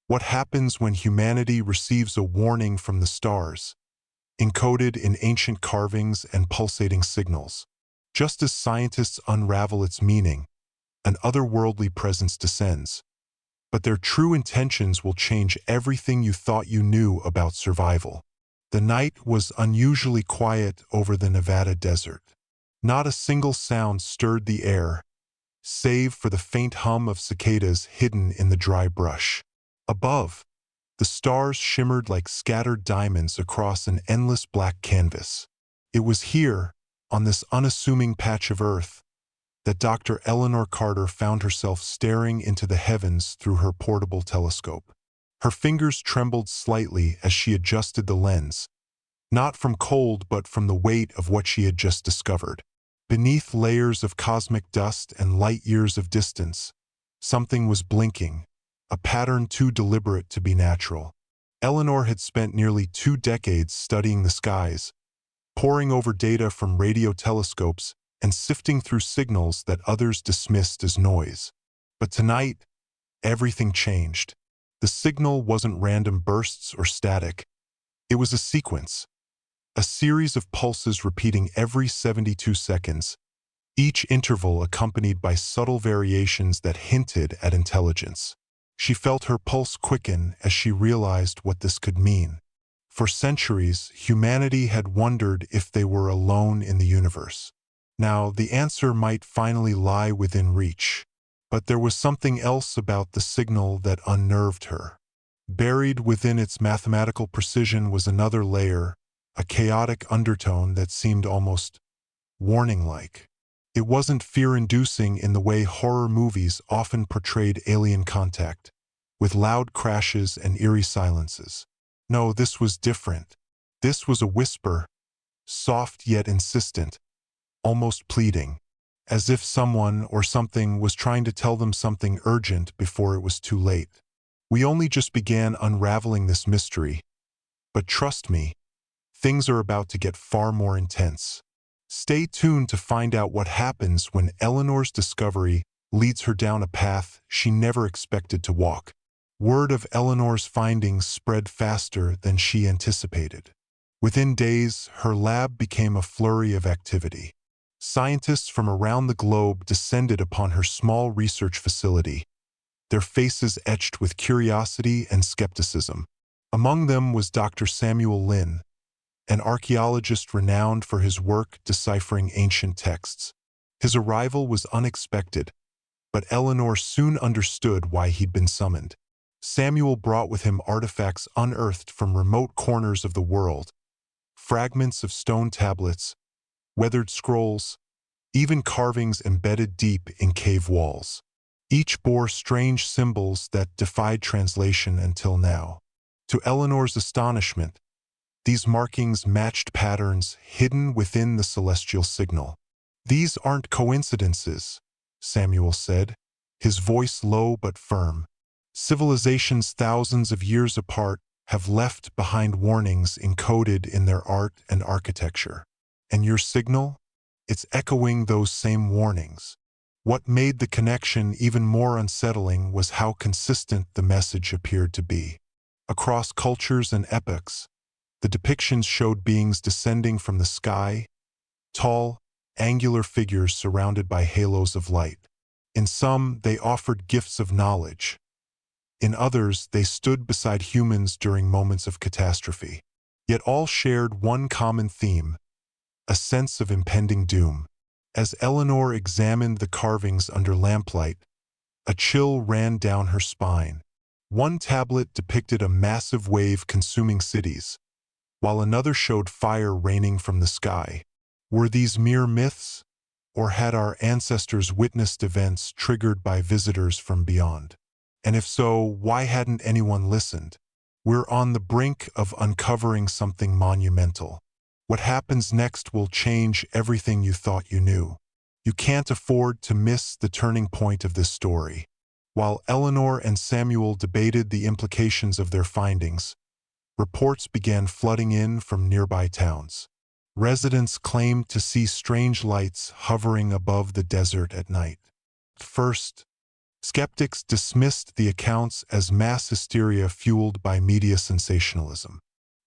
What happens when humanity receives a warning from the stars, encoded in ancient carvings and pulsating signals? Just as scientists unravel its meaning, an otherworldly presence descends. But their true intentions will change everything you thought you knew about survival. The night was unusually quiet over the Nevada desert. Not a single sound stirred the air, save for the faint hum of cicadas hidden in the dry brush. Above, the stars shimmered like scattered diamonds across an endless black canvas. It was here, on this unassuming patch of earth, that Dr. Eleanor Carter found herself staring into the heavens through her portable telescope. Her fingers trembled slightly as she adjusted the lens, not from cold but from the weight of what she had just discovered. Beneath layers of cosmic dust and light years of distance, something was blinking, a pattern too deliberate to be natural. Eleanor had spent nearly 2 decades studying the skies, poring over data from radio telescopes and sifting through signals that others dismissed as noise. But tonight, everything changed. The signal wasn't random bursts or static. It was a sequence, a series of pulses repeating every 72 seconds, each interval accompanied by subtle variations that hinted at intelligence. She felt her pulse quicken as she realized what this could mean. For centuries, humanity had wondered if they were alone in the universe. Now, the answer might finally lie within reach. But there was something else about the signal that unnerved her. Buried within its mathematical precision was another layer, a chaotic undertone that seemed almost warning-like. It wasn't fear-inducing in the way horror movies often portrayed alien contact, with loud crashes and eerie silences. No, this was different. This was a whisper, soft yet insistent, almost pleading, as if someone or something was trying to tell them something urgent before it was too late. We only just began unraveling this mystery, but trust me, things are about to get far more intense. Stay tuned to find out what happens when Eleanor's discovery leads her down a path she never expected to walk. Word of Eleanor's findings spread faster than she anticipated. Within days, her lab became a flurry of activity. Scientists from around the globe descended upon her small research facility, their faces etched with curiosity and skepticism. Among them was Dr. Samuel Lin, an archaeologist renowned for his work deciphering ancient texts. His arrival was unexpected, but Eleanor soon understood why he'd been summoned. Samuel brought with him artifacts unearthed from remote corners of the world, fragments of stone tablets, weathered scrolls, even carvings embedded deep in cave walls. Each bore strange symbols that defied translation until now. To Eleanor's astonishment, these markings matched patterns hidden within the celestial signal. "These aren't coincidences," Samuel said, his voice low but firm. "Civilizations thousands of years apart have left behind warnings encoded in their art and architecture. And your signal? It's echoing those same warnings." What made the connection even more unsettling was how consistent the message appeared to be. Across cultures and epochs, the depictions showed beings descending from the sky, tall, angular figures surrounded by halos of light. In some, they offered gifts of knowledge. In others, they stood beside humans during moments of catastrophe. Yet all shared one common theme: a sense of impending doom. As Eleanor examined the carvings under lamplight, a chill ran down her spine. One tablet depicted a massive wave consuming cities, while another showed fire raining from the sky. Were these mere myths, or had our ancestors witnessed events triggered by visitors from beyond? And if so, why hadn't anyone listened? We're on the brink of uncovering something monumental. What happens next will change everything you thought you knew. You can't afford to miss the turning point of this story. While Eleanor and Samuel debated the implications of their findings, reports began flooding in from nearby towns. Residents claimed to see strange lights hovering above the desert at night. First, Skeptics dismissed the accounts as mass hysteria fueled by media sensationalism.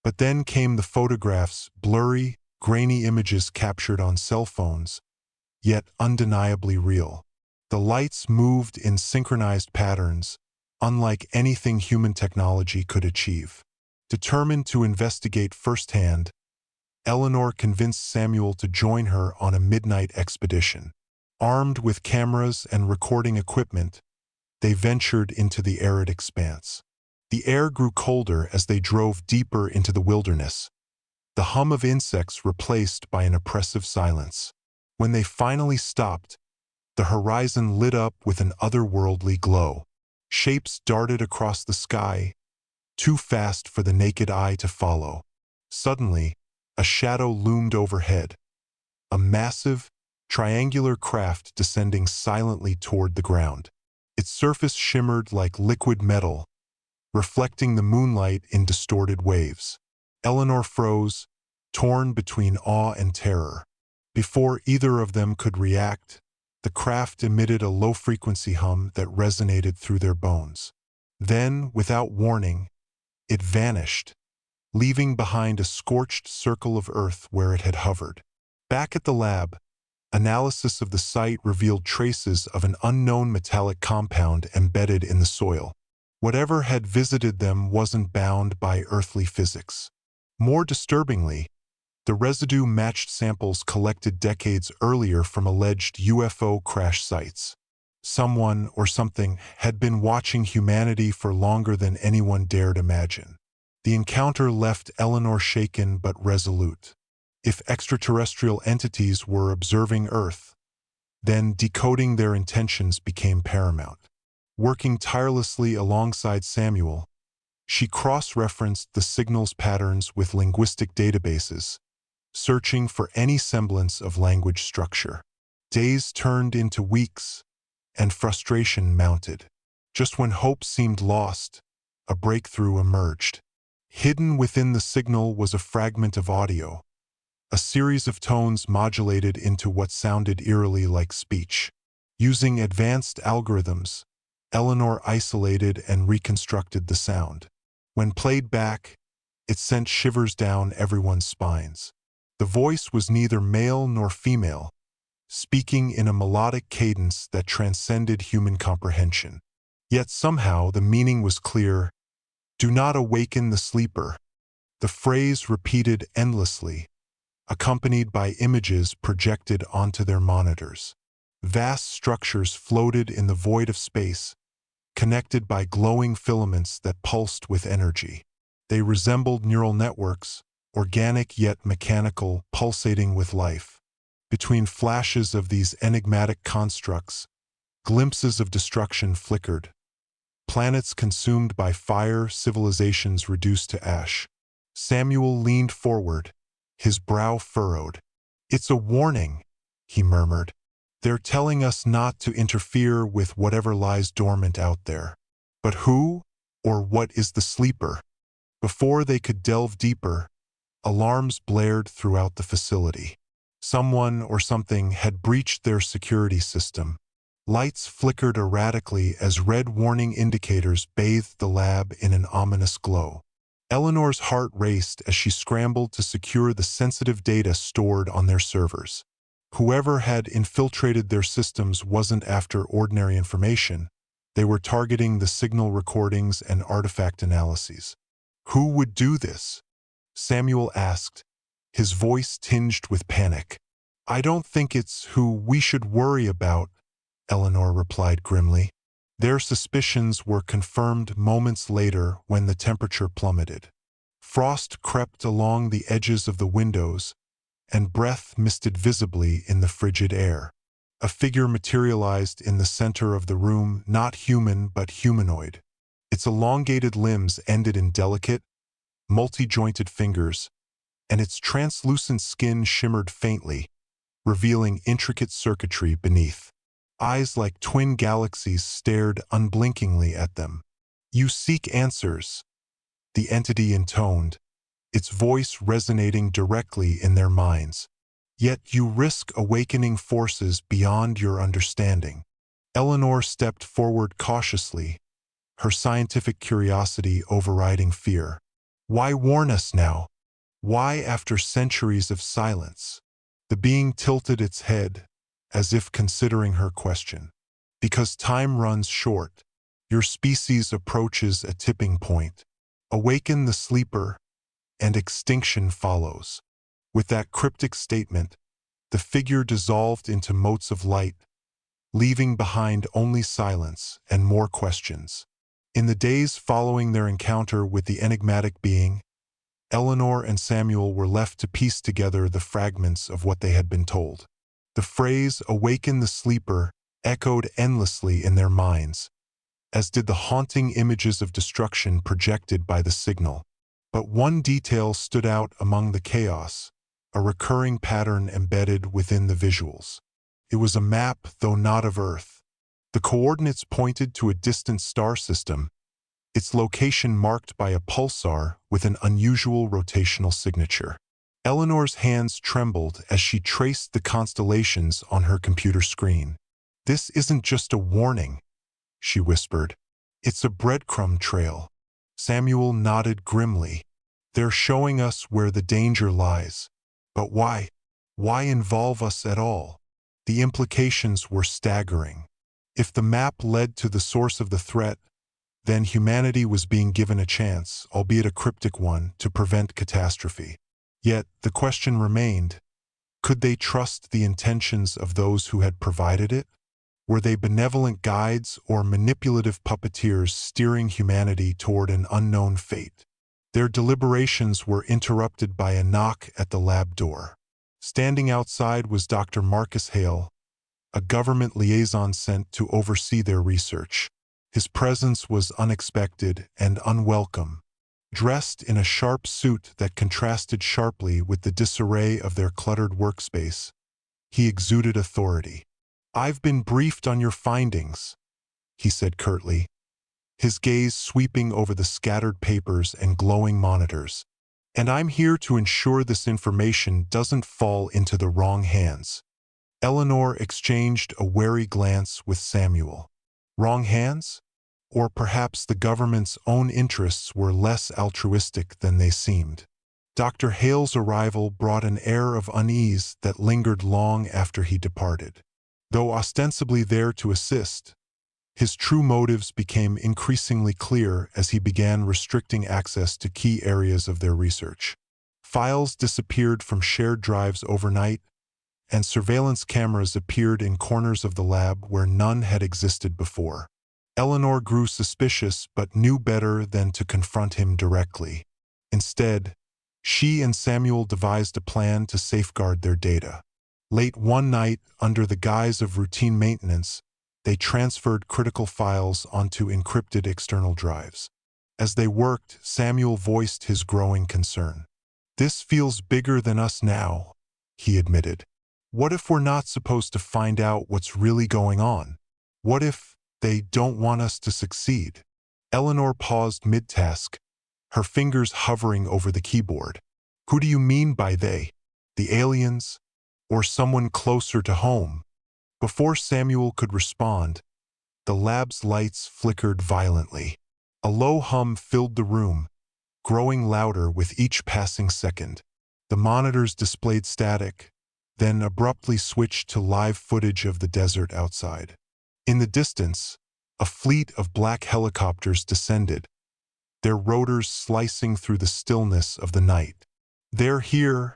But then came the photographs, blurry, grainy images captured on cell phones, yet undeniably real. The lights moved in synchronized patterns, unlike anything human technology could achieve. Determined to investigate firsthand, Eleanor convinced Samuel to join her on a midnight expedition. Armed with cameras and recording equipment, they ventured into the arid expanse. The air grew colder as they drove deeper into the wilderness, the hum of insects replaced by an oppressive silence. When they finally stopped, the horizon lit up with an otherworldly glow. Shapes darted across the sky, too fast for the naked eye to follow. Suddenly, a shadow loomed overhead, a massive, triangular craft descending silently toward the ground. Its surface shimmered like liquid metal, reflecting the moonlight in distorted waves. Eleanor froze, torn between awe and terror. Before either of them could react, the craft emitted a low-frequency hum that resonated through their bones. Then, without warning, it vanished, leaving behind a scorched circle of earth where it had hovered. Back at the lab, analysis of the site revealed traces of an unknown metallic compound embedded in the soil. Whatever had visited them wasn't bound by earthly physics. More disturbingly, the residue matched samples collected decades earlier from alleged UFO crash sites. Someone or something had been watching humanity for longer than anyone dared imagine. The encounter left Eleanor shaken but resolute. If extraterrestrial entities were observing Earth, then decoding their intentions became paramount. Working tirelessly alongside Samuel, she cross-referenced the signal's patterns with linguistic databases, searching for any semblance of language structure. Days turned into weeks, and frustration mounted. Just when hope seemed lost, a breakthrough emerged. Hidden within the signal was a fragment of audio, a series of tones modulated into what sounded eerily like speech. Using advanced algorithms, Eleanor isolated and reconstructed the sound. When played back, it sent shivers down everyone's spines. The voice was neither male nor female, speaking in a melodic cadence that transcended human comprehension. Yet somehow the meaning was clear: "Do not awaken the sleeper." The phrase repeated endlessly, accompanied by images projected onto their monitors. Vast structures floated in the void of space, connected by glowing filaments that pulsed with energy. They resembled neural networks, organic yet mechanical, pulsating with life. Between flashes of these enigmatic constructs, glimpses of destruction flickered. Planets consumed by fire, civilizations reduced to ash. Samuel leaned forward, his brow furrowed. "It's a warning," he murmured. "They're telling us not to interfere with whatever lies dormant out there. But who or what is the sleeper?" Before they could delve deeper, alarms blared throughout the facility. Someone or something had breached their security system. Lights flickered erratically as red warning indicators bathed the lab in an ominous glow. Eleanor's heart raced as she scrambled to secure the sensitive data stored on their servers. Whoever had infiltrated their systems wasn't after ordinary information. They were targeting the signal recordings and artifact analyses. "Who would do this?" Samuel asked, his voice tinged with panic. "I don't think it's who we should worry about," Eleanor replied grimly. Their suspicions were confirmed moments later when the temperature plummeted. Frost crept along the edges of the windows, and breath misted visibly in the frigid air. A figure materialized in the center of the room, not human but humanoid. Its elongated limbs ended in delicate, multi-jointed fingers, and its translucent skin shimmered faintly, revealing intricate circuitry beneath. Eyes like twin galaxies stared unblinkingly at them. "You seek answers," the entity intoned, its voice resonating directly in their minds. "Yet you risk awakening forces beyond your understanding." Eleanor stepped forward cautiously, her scientific curiosity overriding fear. Why warn us now? Why after centuries of silence? The being tilted its head, as if considering her question. Because time runs short. Your species approaches a tipping point. Awaken the sleeper, and extinction follows. With that cryptic statement, the figure dissolved into motes of light, leaving behind only silence and more questions. In the days following their encounter with the enigmatic being, Eleanor and Samuel were left to piece together the fragments of what they had been told. The phrase, "awaken the sleeper," echoed endlessly in their minds, as did the haunting images of destruction projected by the signal. But one detail stood out among the chaos, a recurring pattern embedded within the visuals. It was a map, though not of Earth. The coordinates pointed to a distant star system, its location marked by a pulsar with an unusual rotational signature. Eleanor's hands trembled as she traced the constellations on her computer screen. "This isn't just a warning," she whispered. "It's a breadcrumb trail." Samuel nodded grimly. "They're showing us where the danger lies. But why? Why involve us at all?" The implications were staggering. If the map led to the source of the threat, then humanity was being given a chance, albeit a cryptic one, to prevent catastrophe. Yet the question remained, could they trust the intentions of those who had provided it? Were they benevolent guides or manipulative puppeteers steering humanity toward an unknown fate? Their deliberations were interrupted by a knock at the lab door. Standing outside was Dr. Marcus Hale, a government liaison sent to oversee their research. His presence was unexpected and unwelcome. Dressed in a sharp suit that contrasted sharply with the disarray of their cluttered workspace, he exuded authority. "I've been briefed on your findings," he said curtly, his gaze sweeping over the scattered papers and glowing monitors. "And I'm here to ensure this information doesn't fall into the wrong hands." Eleanor exchanged a wary glance with Samuel. Wrong hands? Or perhaps the government's own interests were less altruistic than they seemed. Dr. Hale's arrival brought an air of unease that lingered long after he departed. Though ostensibly there to assist, his true motives became increasingly clear as he began restricting access to key areas of their research. Files disappeared from shared drives overnight, and surveillance cameras appeared in corners of the lab where none had existed before. Eleanor grew suspicious but knew better than to confront him directly. Instead, she and Samuel devised a plan to safeguard their data. Late one night, under the guise of routine maintenance, they transferred critical files onto encrypted external drives. As they worked, Samuel voiced his growing concern. "This feels bigger than us now," he admitted. "What if we're not supposed to find out what's really going on? What if they don't want us to succeed?" Eleanor paused mid-task, her fingers hovering over the keyboard. "Who do you mean by they? The aliens? Or someone closer to home?" Before Samuel could respond, the lab's lights flickered violently. A low hum filled the room, growing louder with each passing second. The monitors displayed static, then abruptly switched to live footage of the desert outside. In the distance, a fleet of black helicopters descended, their rotors slicing through the stillness of the night. "They're here,"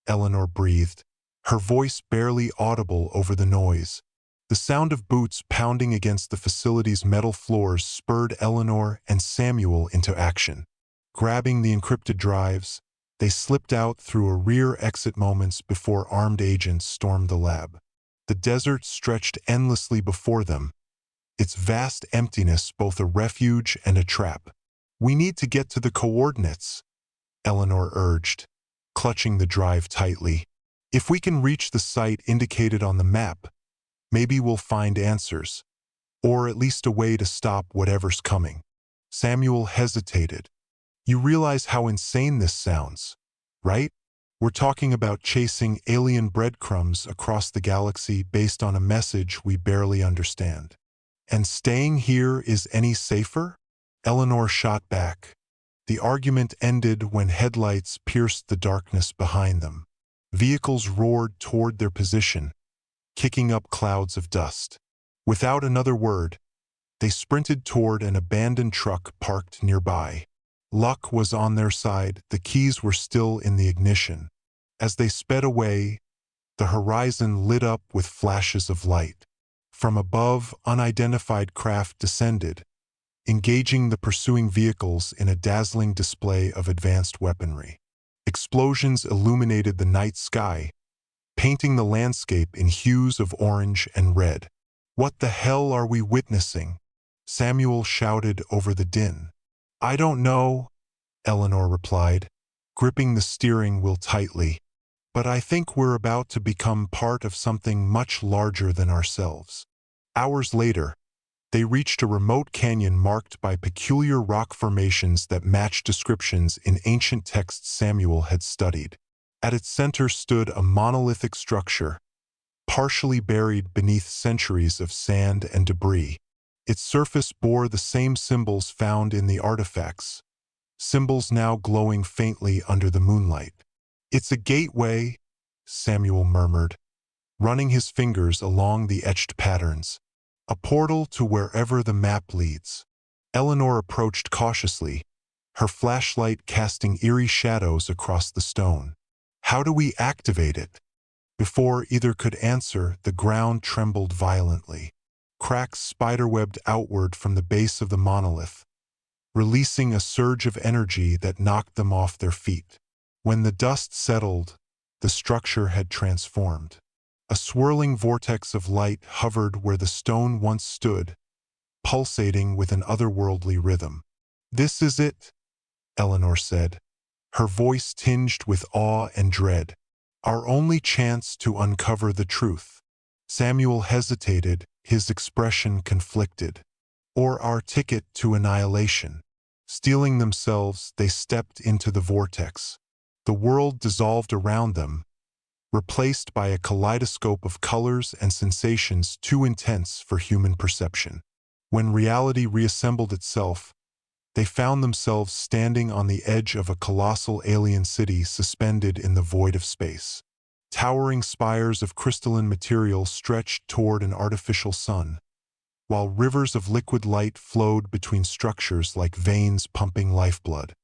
Eleanor breathed, her voice barely audible over the noise. The sound of boots pounding against the facility's metal floors spurred Eleanor and Samuel into action. Grabbing the encrypted drives, they slipped out through a rear exit moments before armed agents stormed the lab. The desert stretched endlessly before them, its vast emptiness both a refuge and a trap. "We need to get to the coordinates," Eleanor urged, clutching the drive tightly. "If we can reach the site indicated on the map, maybe we'll find answers, or at least a way to stop whatever's coming." Samuel hesitated. "You realize how insane this sounds, right? We're talking about chasing alien breadcrumbs across the galaxy based on a message we barely understand. And staying here is any safer? Eleanor shot back. The argument ended when headlights pierced the darkness behind them. Vehicles roared toward their position, kicking up clouds of dust. Without another word, they sprinted toward an abandoned truck parked nearby. Luck was on their side, the keys were still in the ignition. As they sped away, the horizon lit up with flashes of light. From above, unidentified craft descended, engaging the pursuing vehicles in a dazzling display of advanced weaponry. Explosions illuminated the night sky, painting the landscape in hues of orange and red. "What the hell are we witnessing?" Samuel shouted over the din. "I don't know," Eleanor replied, gripping the steering wheel tightly. "But I think we're about to become part of something much larger than ourselves." Hours later, they reached a remote canyon marked by peculiar rock formations that matched descriptions in ancient texts Samuel had studied. At its center stood a monolithic structure, partially buried beneath centuries of sand and debris. Its surface bore the same symbols found in the artifacts, symbols now glowing faintly under the moonlight. "It's a gateway," Samuel murmured, running his fingers along the etched patterns. "A portal to wherever the map leads." Eleanor approached cautiously, her flashlight casting eerie shadows across the stone. "How do we activate it?" Before either could answer, the ground trembled violently. Cracks spiderwebbed outward from the base of the monolith, releasing a surge of energy that knocked them off their feet. When the dust settled, the structure had transformed. A swirling vortex of light hovered where the stone once stood, pulsating with an otherworldly rhythm. "This is it," Eleanor said, her voice tinged with awe and dread. "Our only chance to uncover the truth." Samuel hesitated, his expression conflicted. "Or our ticket to annihilation." Steeling themselves, they stepped into the vortex. The world dissolved around them, replaced by a kaleidoscope of colors and sensations too intense for human perception. When reality reassembled itself, they found themselves standing on the edge of a colossal alien city suspended in the void of space. Towering spires of crystalline material stretched toward an artificial sun, while rivers of liquid light flowed between structures like veins pumping lifeblood.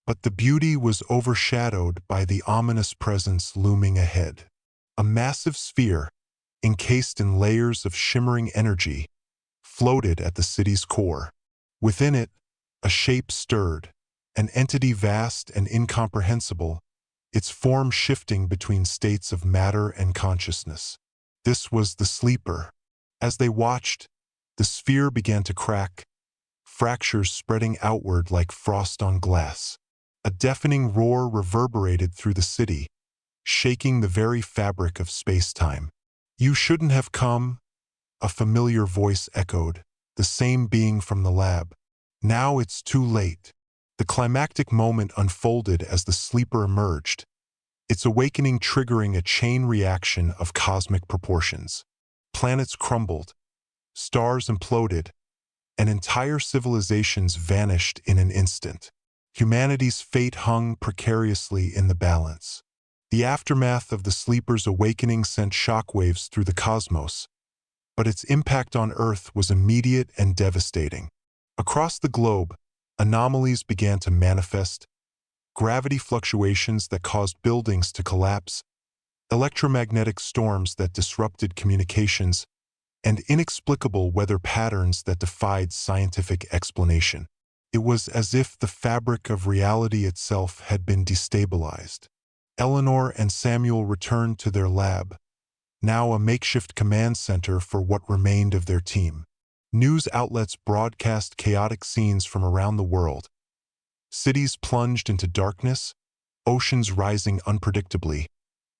But the beauty was overshadowed by the ominous presence looming ahead. A massive sphere, encased in layers of shimmering energy, floated at the city's core. Within it, a shape stirred, an entity vast and incomprehensible, its form shifting between states of matter and consciousness. This was the sleeper. As they watched, the sphere began to crack, fractures spreading outward like frost on glass. A deafening roar reverberated through the city, shaking the very fabric of space-time. "You shouldn't have come," a familiar voice echoed, the same being from the lab. "Now it's too late." The climactic moment unfolded as the sleeper emerged, its awakening triggering a chain reaction of cosmic proportions. Planets crumbled, stars imploded, and entire civilizations vanished in an instant. Humanity's fate hung precariously in the balance. The aftermath of the sleeper's awakening sent shockwaves through the cosmos, but its impact on Earth was immediate and devastating. Across the globe, anomalies began to manifest: gravity fluctuations that caused buildings to collapse, electromagnetic storms that disrupted communications, and inexplicable weather patterns that defied scientific explanation. It was as if the fabric of reality itself had been destabilized. Eleanor and Samuel returned to their lab, now a makeshift command center for what remained of their team. News outlets broadcast chaotic scenes from around the world. Cities plunged into darkness, oceans rising unpredictably,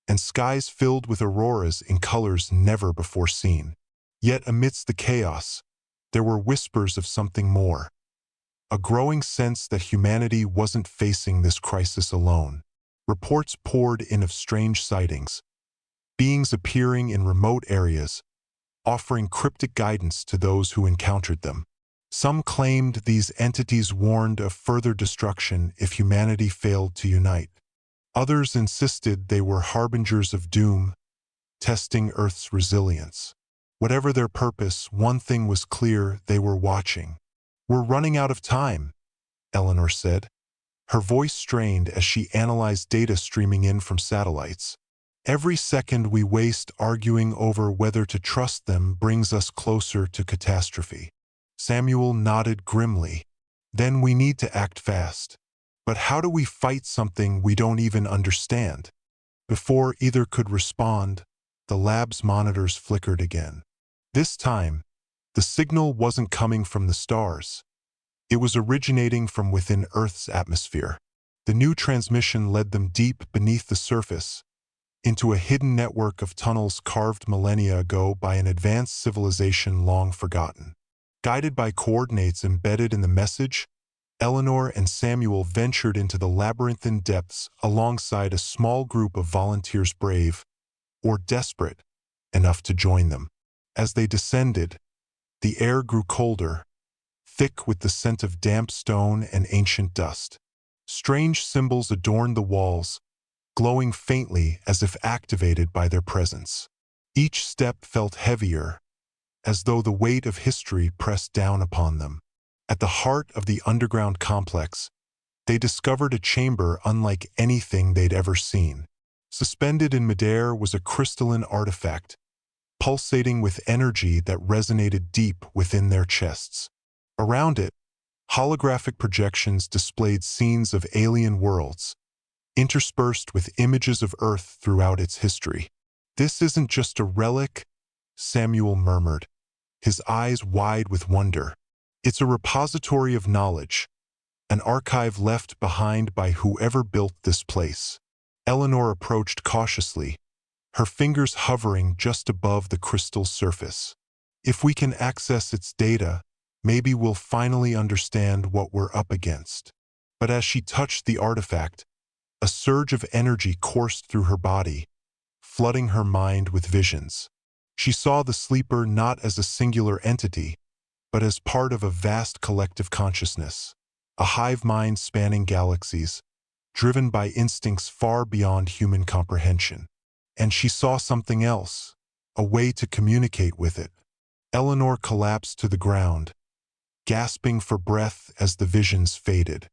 and skies filled with auroras in colors never before seen. Yet amidst the chaos, there were whispers of something more. A growing sense that humanity wasn't facing this crisis alone. Reports poured in of strange sightings, beings appearing in remote areas, offering cryptic guidance to those who encountered them. Some claimed these entities warned of further destruction if humanity failed to unite. Others insisted they were harbingers of doom, testing Earth's resilience. Whatever their purpose, one thing was clear: they were watching. "We're running out of time," Eleanor said. Her voice strained as she analyzed data streaming in from satellites. "Every second we waste arguing over whether to trust them brings us closer to catastrophe." Samuel nodded grimly. "Then we need to act fast. But how do we fight something we don't even understand?" Before either could respond, the lab's monitors flickered again. This time, the signal wasn't coming from the stars. It was originating from within Earth's atmosphere. The new transmission led them deep beneath the surface, into a hidden network of tunnels carved millennia ago by an advanced civilization long forgotten. Guided by coordinates embedded in the message, Eleanor and Samuel ventured into the labyrinthine depths alongside a small group of volunteers brave, or desperate, enough to join them. As they descended, the air grew colder, thick with the scent of damp stone and ancient dust. Strange symbols adorned the walls, glowing faintly as if activated by their presence. Each step felt heavier, as though the weight of history pressed down upon them. At the heart of the underground complex, they discovered a chamber unlike anything they'd ever seen. Suspended in midair was a crystalline artifact, pulsating with energy that resonated deep within their chests. Around it, holographic projections displayed scenes of alien worlds, interspersed with images of Earth throughout its history. "This isn't just a relic," Samuel murmured, his eyes wide with wonder. "It's a repository of knowledge, an archive left behind by whoever built this place." Eleanor approached cautiously, her fingers hovering just above the crystal's surface. "If we can access its data, maybe we'll finally understand what we're up against." But as she touched the artifact, a surge of energy coursed through her body, flooding her mind with visions. She saw the sleeper not as a singular entity, but as part of a vast collective consciousness, a hive mind spanning galaxies, driven by instincts far beyond human comprehension. And she saw something else, a way to communicate with it. Eleanor collapsed to the ground, gasping for breath as the visions faded.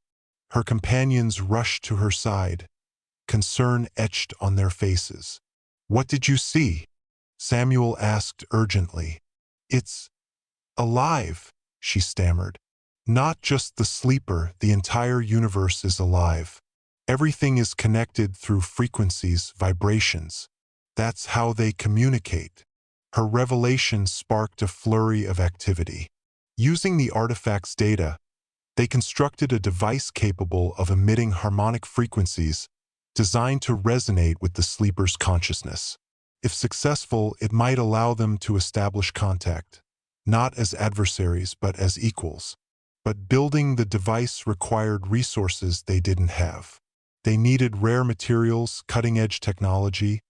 Her companions rushed to her side, concern etched on their faces. "What did you see?" Samuel asked urgently. "It's alive," she stammered. "Not just the sleeper, the entire universe is alive. Everything is connected through frequencies, vibrations. That's how they communicate." Her revelation sparked a flurry of activity. Using the artifact's data, they constructed a device capable of emitting harmonic frequencies designed to resonate with the sleeper's consciousness. If successful, it might allow them to establish contact, not as adversaries but as equals. But building the device required resources they didn't have. They needed rare materials, cutting-edge technology,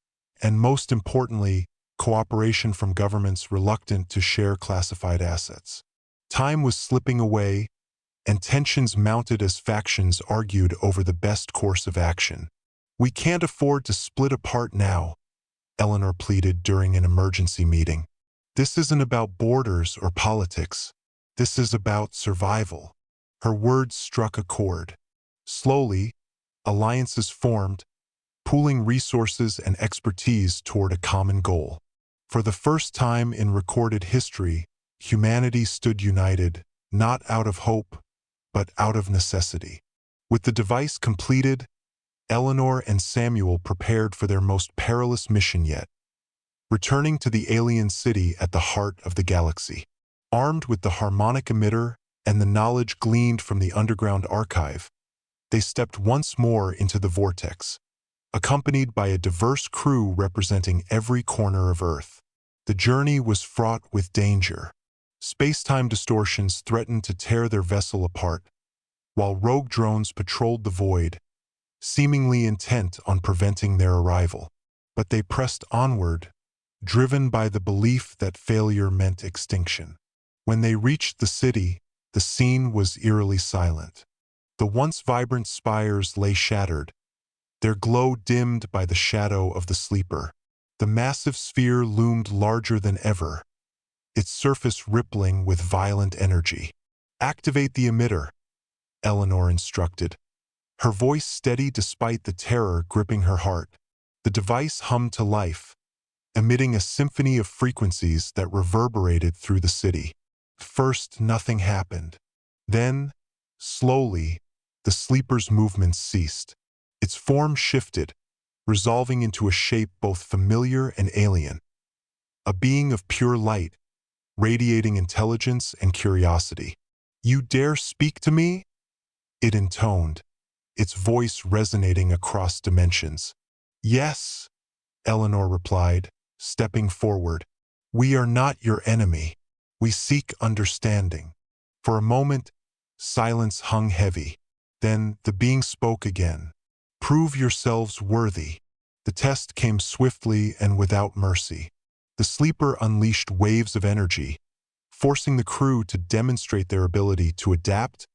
and most importantly, cooperation from governments reluctant to share classified assets. Time was slipping away, and tensions mounted as factions argued over the best course of action. "We can't afford to split apart now," Eleanor pleaded during an emergency meeting. "This isn't about borders or politics. This is about survival." Her words struck a chord. Slowly, alliances formed, pooling resources and expertise toward a common goal. For the first time in recorded history, humanity stood united, not out of hope, but out of necessity. With the device completed, Eleanor and Samuel prepared for their most perilous mission yet, returning to the alien city at the heart of the galaxy. Armed with the harmonic emitter and the knowledge gleaned from the underground archive, they stepped once more into the vortex, accompanied by a diverse crew representing every corner of Earth. The journey was fraught with danger. Space-time distortions threatened to tear their vessel apart, while rogue drones patrolled the void, seemingly intent on preventing their arrival. But they pressed onward, driven by the belief that failure meant extinction. When they reached the city, the scene was eerily silent. The once vibrant spires lay shattered, their glow dimmed by the shadow of the sleeper. The massive sphere loomed larger than ever, its surface rippling with violent energy. "Activate the emitter," Eleanor instructed, her voice steady despite the terror gripping her heart. The device hummed to life, emitting a symphony of frequencies that reverberated through the city. First, nothing happened. Then, slowly, the sleeper's movements ceased. Its form shifted, resolving into a shape both familiar and alien. A being of pure light, radiating intelligence and curiosity. "You dare speak to me?" it intoned, its voice resonating across dimensions. "Yes," Eleanor replied, stepping forward. "We are not your enemy. We seek understanding." For a moment, silence hung heavy. Then the being spoke again. "Prove yourselves worthy." The test came swiftly and without mercy. The sleeper unleashed waves of energy, forcing the crew to demonstrate their ability to adapt,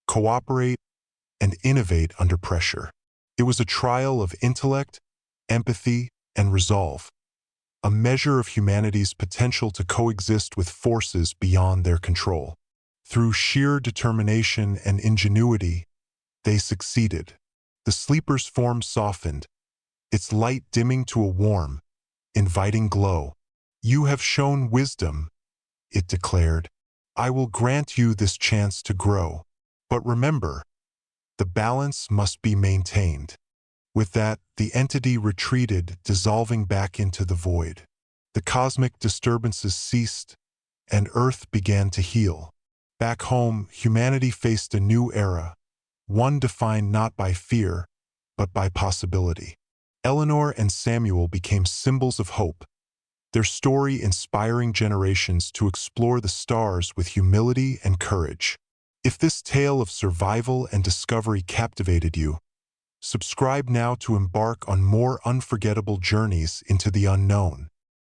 cooperate, and innovate under pressure. It was a trial of intellect, empathy, and resolve, a measure of humanity's potential to coexist with forces beyond their control. Through sheer determination and ingenuity, they succeeded. The sleeper's form softened, its light dimming to a warm, inviting glow. "You have shown wisdom," it declared. "I will grant you this chance to grow. But remember, the balance must be maintained." With that, the entity retreated, dissolving back into the void. The cosmic disturbances ceased, and Earth began to heal. Back home, humanity faced a new era, one defined not by fear, but by possibility. Eleanor and Samuel became symbols of hope, their story inspiring generations to explore the stars with humility and courage. If this tale of survival and discovery captivated you, subscribe now to embark on more unforgettable journeys into the unknown.